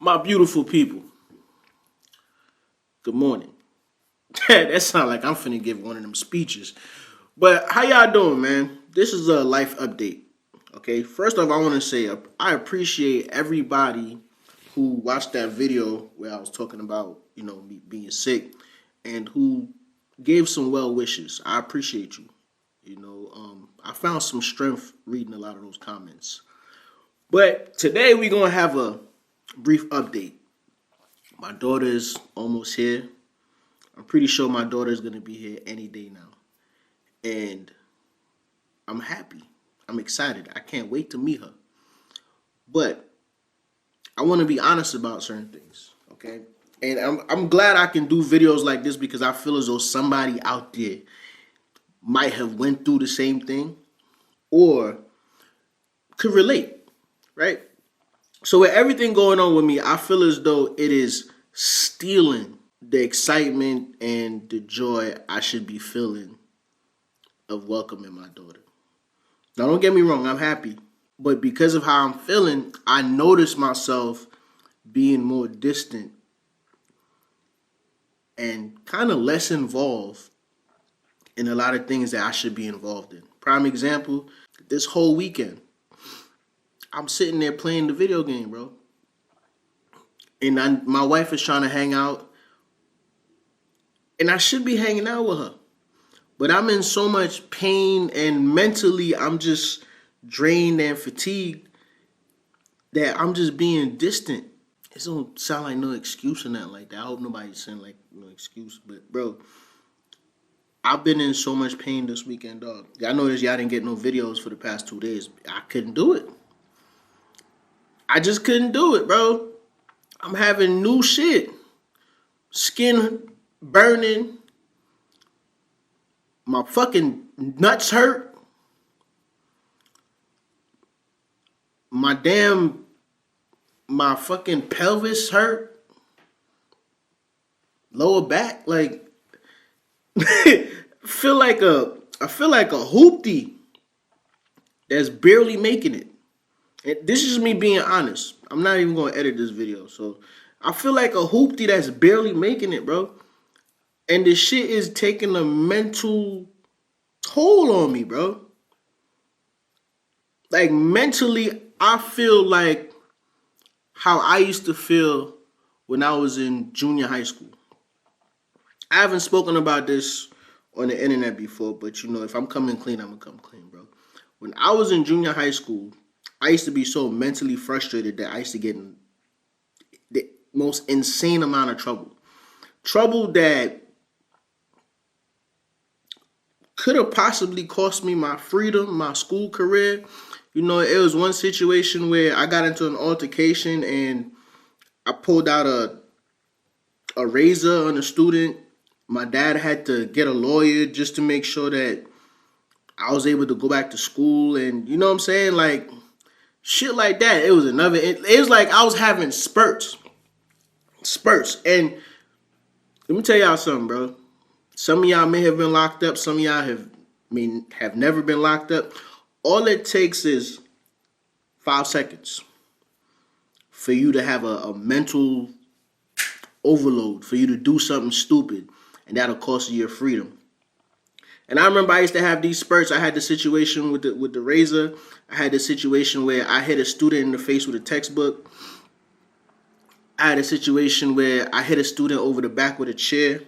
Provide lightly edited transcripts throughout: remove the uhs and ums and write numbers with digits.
My beautiful people, good morning. That sounds like I'm finna give one of them speeches. But how y'all doing, man? This is a life update. Okay, first off, I want to say I appreciate everybody who watched that video where I was talking about, me being sick and who gave some well wishes. I appreciate you. I found some strength reading a lot of those comments. But today we're going to have a brief update. My daughter is almost here. I'm pretty sure my daughter is going to be here any day now. And I'm happy. I'm excited. I can't wait to meet her. But I want to be honest about certain things, okay? And I'm glad I can do videos like this because I feel as though somebody out there might have went through the same thing or could relate, right? So with everything going on with me, I feel as though it is stealing the excitement and the joy I should be feeling of welcoming my daughter. Now, don't get me wrong, I'm happy. But because of how I'm feeling, I notice myself being more distant and kind of less involved in a lot of things that I should be involved in. Prime example, this whole weekend, I'm sitting there playing the video game, bro. And my wife is trying to hang out. And I should be hanging out with her. But I'm in so much pain and mentally I'm just drained and fatigued that I'm just being distant. It don't sound like no excuse or nothing like that. I hope nobody's saying like no excuse. But bro, I've been in so much pain this weekend, dog. I noticed y'all didn't get no videos for the past 2 days. I couldn't do it. I just couldn't do it, bro. I'm having new shit. Skin burning. My fucking nuts hurt. My fucking pelvis hurt. Lower back, like I feel like a hoopty that's barely making it. And this is me being honest. I'm not even gonna edit this video. So I feel like a hoopty that's barely making it, bro. And this shit is taking a mental toll on me, bro. Like mentally, I feel like how I used to feel when I was in junior high school. I haven't spoken about this on the internet before, but if I'm coming clean, I'm gonna come clean, bro. When I was in junior high school, I used to be so mentally frustrated that I used to get in the most insane amount of trouble. Trouble that could have possibly cost me my freedom, my school career. It was one situation where I got into an altercation and I pulled out a razor on a student. My dad had to get a lawyer just to make sure that I was able to go back to school. And you know what I'm saying? Like, shit like that. It was it was like I was having spurts. And let me tell y'all something, bro. Some of y'all may have been locked up. Some of y'all have never been locked up. All it takes is 5 seconds for you to have a mental overload, for you to do something stupid, and that'll cost you your freedom. And I remember I used to have these spurts. I had the situation with the razor. I had the situation where I hit a student in the face with a textbook. I had a situation where I hit a student over the back with a chair.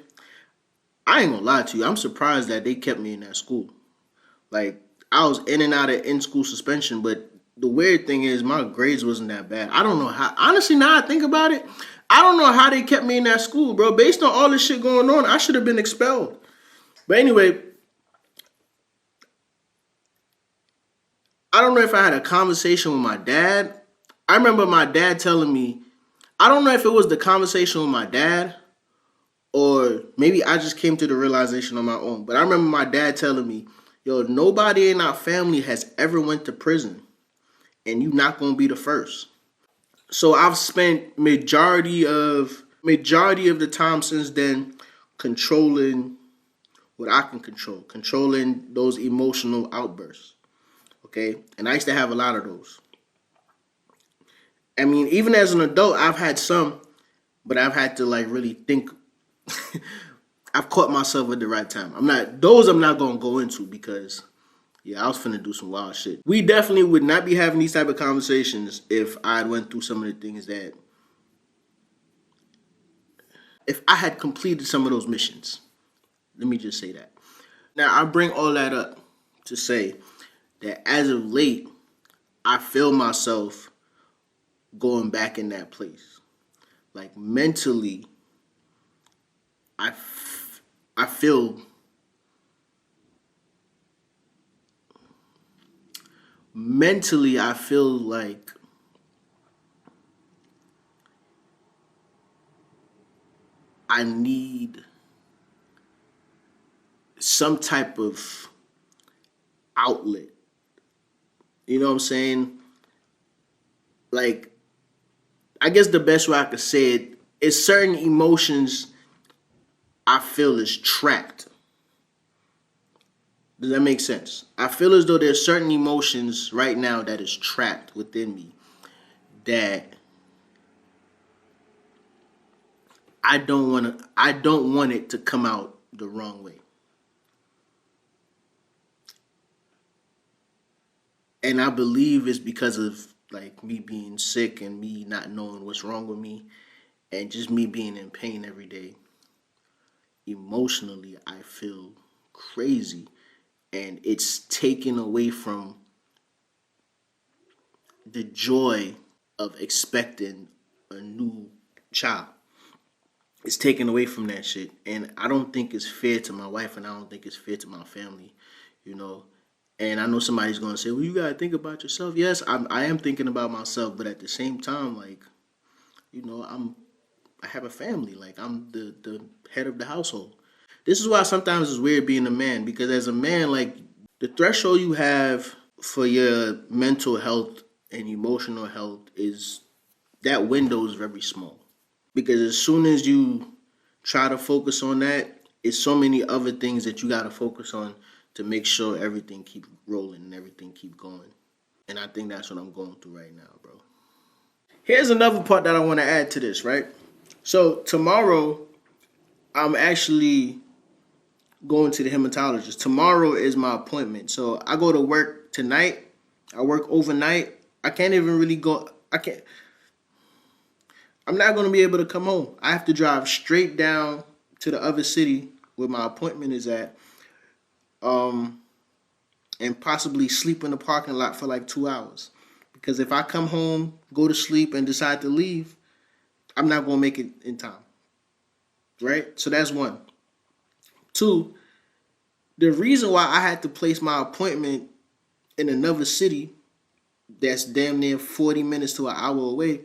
I ain't gonna lie to you. I'm surprised that they kept me in that school. Like, I was in and out of in-school suspension, but the weird thing is my grades wasn't that bad. I don't know how. Honestly, now I think about it, I don't know how they kept me in that school, bro. Based on all this shit going on, I should have been expelled. But anyway, I don't know if I had a conversation with my dad. I remember my dad telling me, I don't know if it was the conversation with my dad or maybe I just came to the realization on my own. But I remember my dad telling me, yo, nobody in our family has ever went to prison, and you're not going to be the first. So I've spent majority of the time since then controlling what I can control, controlling those emotional outbursts, okay? And I used to have a lot of those. I mean, even as an adult, I've had some, but I've had to like really think. I've caught myself at the right time. I'm not gonna go into because yeah, I was finna do some wild shit. We definitely would not be having these type of conversations if I went through some of the things that if I had completed some of those missions. Let me just say that. Now I bring all that up to say that as of late, I feel myself going back in that place. Like mentally, I feel mentally I feel like I need some type of outlet. You know what I'm saying? Like, I guess the best way I could say it is certain emotions I feel is trapped. Does that make sense? I feel as though there's certain emotions right now that is trapped within me that I don't want it to come out the wrong way. And I believe it's because of like me being sick and me not knowing what's wrong with me and just me being in pain every day. Emotionally, I feel crazy and it's taken away from the joy of expecting a new child. It's taken away from that shit. And I don't think it's fair to my wife and I don't think it's fair to my family, you know. And I know somebody's gonna say, well, you gotta think about yourself. Yes, I am thinking about myself, but at the same time, like, you know, I have a family. Like I'm the head of the household. This is why sometimes it's weird being a man, because as a man, like the threshold you have for your mental health and emotional health is that window is very small. Because as soon as you try to focus on that, it's so many other things that you got to focus on to make sure everything keep rolling and everything keep going. And I think that's what I'm going through right now, bro. Here's another part that I want to add to this, right? So tomorrow, I'm actually going to the hematologist. Tomorrow is my appointment. So I go to work tonight. I work overnight. I can't even really go. I'm not going to be able to come home. I have to drive straight down to the other city where my appointment is at, and possibly sleep in the parking lot for like 2 hours. Because if I come home, go to sleep, and decide to leave, I'm not going to make it in time. Right? So that's one. Two, the reason why I had to place my appointment in another city that's damn near 40 minutes to an hour away,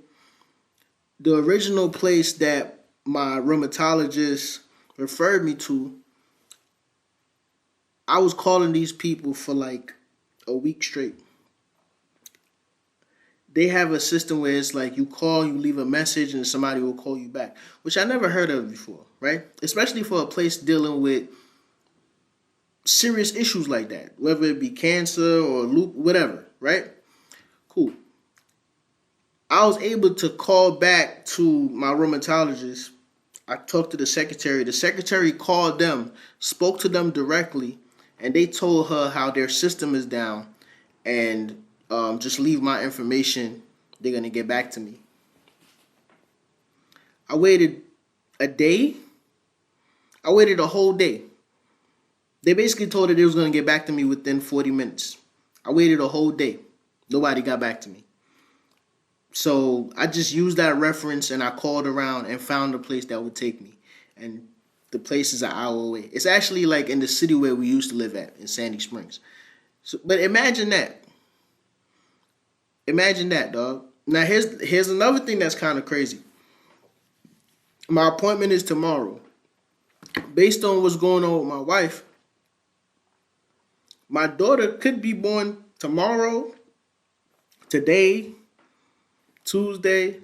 the original place that my rheumatologist referred me to, I was calling these people for like a week straight. They have a system where it's like you call, you leave a message, and somebody will call you back, which I never heard of before, right? Especially for a place dealing with serious issues like that, whether it be cancer or whatever, right? Cool. I was able to call back to my rheumatologist. I talked to the secretary. The secretary called them, spoke to them directly, and they told her how their system is down and just leave my information. They're going to get back to me. I waited a day. I waited a whole day. They basically told her they was going to get back to me within 40 minutes. I waited a whole day. Nobody got back to me. So I just used that reference and I called around and found a place that would take me. And the place is an hour away. It's actually like in the city where we used to live at, in Sandy Springs. So, but imagine that. Imagine that, dog. Now here's another thing that's kind of crazy. My appointment is tomorrow. Based on what's going on with my wife, my daughter could be born tomorrow, today, Tuesday.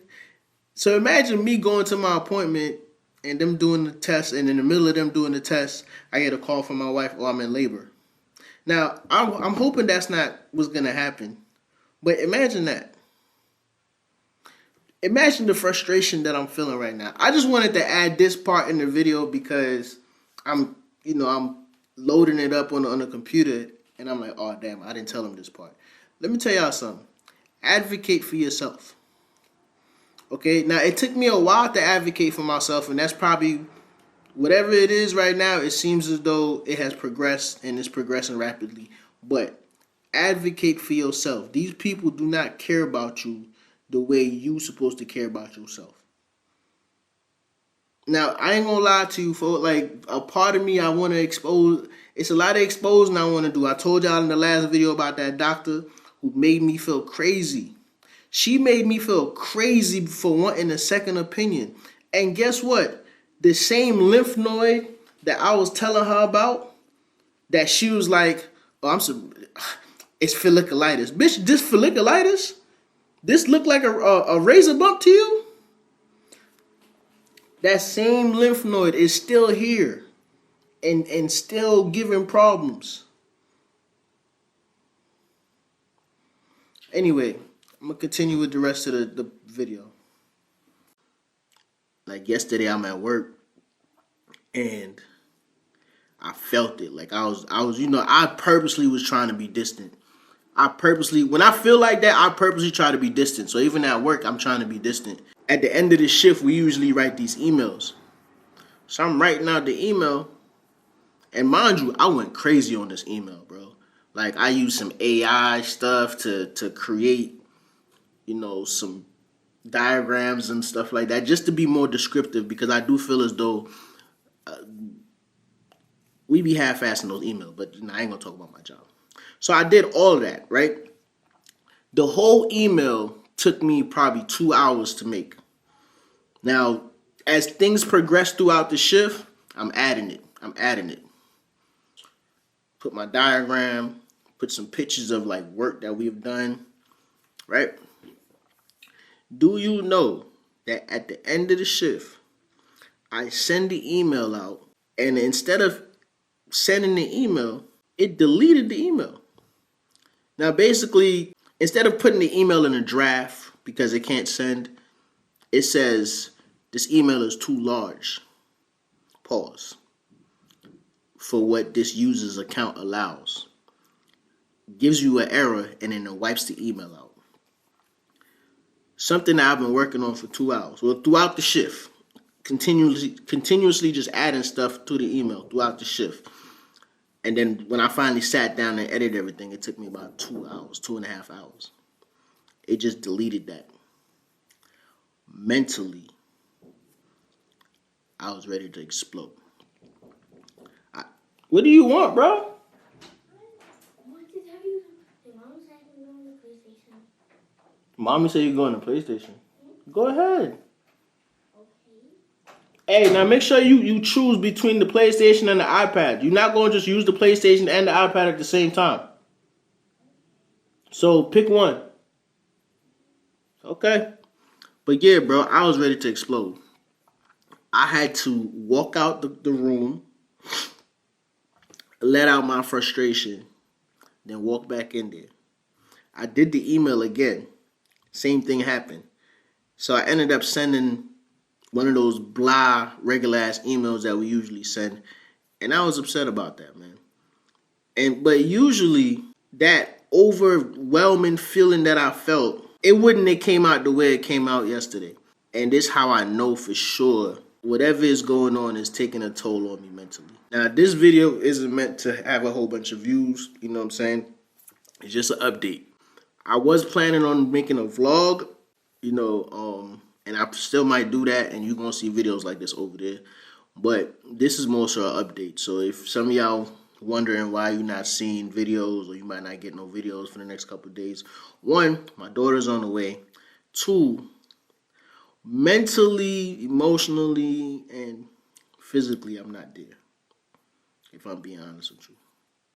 So imagine me going to my appointment and them doing the test, and in the middle of them doing the test, I get a call from my wife, oh, I'm in labor. Now, I'm hoping that's not what's going to happen, but imagine that. Imagine the frustration that I'm feeling right now. I just wanted to add this part in the video because I'm loading it up on the computer and I'm like, oh damn, I didn't tell him this part. Let me tell y'all something. Advocate for yourself. Okay, now it took me a while to advocate for myself, and that's probably whatever it is right now. It seems as though it has progressed and it's progressing rapidly. But advocate for yourself. These people do not care about you the way you supposed to care about yourself. Now, I ain't gonna lie to you, folks. Like, a part of me I want to expose. It's a lot of exposing I want to do. I told y'all in the last video about that doctor who made me feel crazy. She made me feel crazy for wanting a second opinion. And guess what? The same lymph node that I was telling her about, that she was like, oh, it's folliculitis. Bitch, this folliculitis? This look like a razor bump to you? That same lymph node is still here and still giving problems. Anyway, I'm going to continue with the rest of the video. Like yesterday, I'm at work and I felt it. Like I was, I purposely was trying to be distant. When I feel like that, I purposely try to be distant. So even at work, I'm trying to be distant. At the end of the shift, we usually write these emails. So I'm writing out the email. And mind you, I went crazy on this email, bro. Like I used some AI stuff to create, some diagrams and stuff like that, just to be more descriptive, because I do feel as though we be half-assing those emails, but I ain't gonna talk about my job. So I did all of that, right? The whole email took me probably 2 hours to make. Now, as things progress throughout the shift, I'm adding it. Put my diagram, put some pictures of like work that we've done, right? Do you know that at the end of the shift, I send the email out, and instead of sending the email, it deleted the email. Now, basically, instead of putting the email in a draft because it can't send, it says, this email is too large. Pause. For what this user's account allows. Gives you an error and then it wipes the email out. Something that I've been working on for 2 hours. Well, throughout the shift. Continuously just adding stuff to the email throughout the shift. And then when I finally sat down and edited everything, it took me about 2 hours, 2.5 hours. It just deleted that. Mentally, I was ready to explode. What do you want, bro? Mommy said you're going to PlayStation. Go ahead. Okay. Hey, now make sure you choose between the PlayStation and the iPad. You're not going to just use the PlayStation and the iPad at the same time. So pick one. Okay. But yeah, bro, I was ready to explode. I had to walk out the room, let out my frustration, then walk back in there. I did the email again. Same thing happened. So I ended up sending one of those blah regular ass emails that we usually send. And I was upset about that, man. But usually that overwhelming feeling that I felt, it wouldn't have came out the way it came out yesterday. And this how I know for sure whatever is going on is taking a toll on me mentally. Now, this video isn't meant to have a whole bunch of views, you know what I'm saying? It's just an update. I was planning on making a vlog, and I still might do that, and you're going to see videos like this over there. But this is more so an update. So if some of y'all wondering why you're not seeing videos, or you might not get no videos for the next couple of days, one, my daughter's on the way. Two, mentally, emotionally, and physically, I'm not there, if I'm being honest with you.